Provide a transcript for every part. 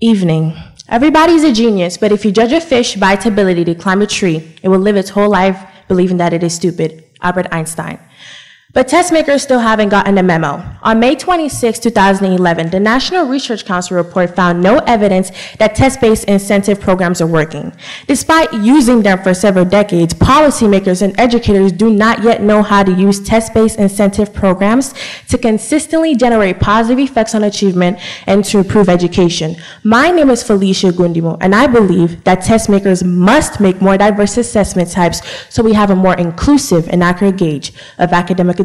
Evening. Everybody's a genius, but if you judge a fish by its ability to climb a tree, it will live its whole life believing that it is stupid. Albert Einstein. But test makers still haven't gotten the memo. On May 26, 2011, the National Research Council report found no evidence that test-based incentive programs are working. Despite using them for several decades, policymakers and educators do not yet know how to use test-based incentive programs to consistently generate positive effects on achievement and to improve education. My name is Felicia Ogundimu, and I believe that test makers must make more diverse assessment types so we have a more inclusive and accurate gauge of academic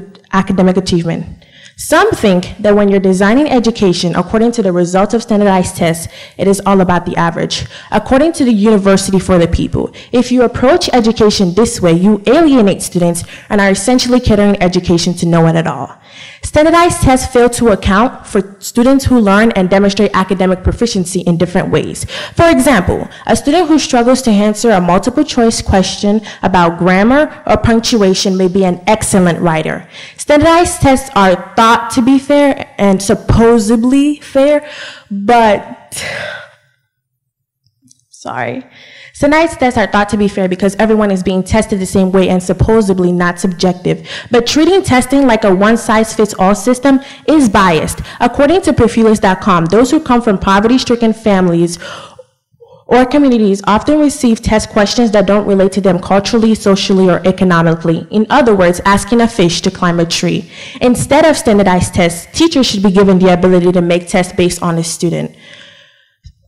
achievement. Some think that when you're designing education according to the results of standardized tests, it is all about the average. According to the University for the People, if you approach education this way, you alienate students and are essentially catering education to no one at all. Standardized tests fail to account for students who learn and demonstrate academic proficiency in different ways. For example, a student who struggles to answer a multiple choice question about grammar or punctuation may be an excellent writer. Standardized tests are thought to be fair and supposedly fair, but Standardized tests are thought to be fair because everyone is being tested the same way and supposedly not subjective. But treating testing like a one-size-fits-all system is biased. According to Perfilus.com, those who come from poverty-stricken families or communities often receive test questions that don't relate to them culturally, socially, or economically. In other words, asking a fish to climb a tree. Instead of standardized tests, teachers should be given the ability to make tests based on a student.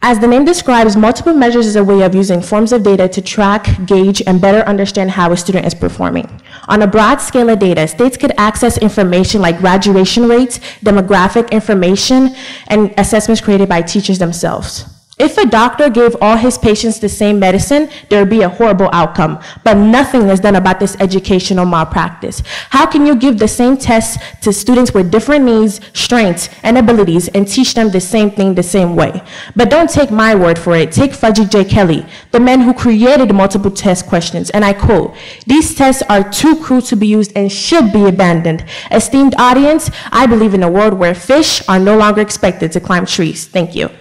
As the name describes, multiple measures is a way of using forms of data to track, gauge, and better understand how a student is performing. On a broad scale of data, states could access information like graduation rates, demographic information, and assessments created by teachers themselves. If a doctor gave all his patients the same medicine, there would be a horrible outcome, but nothing is done about this educational malpractice. How can you give the same tests to students with different needs, strengths, and abilities and teach them the same thing the same way? But don't take my word for it. Take Fudgy J. Kelly, the man who created multiple test questions, and I quote, "These tests are too cruel to be used and should be abandoned. Esteemed audience, I believe in a world where fish are no longer expected to climb trees." Thank you.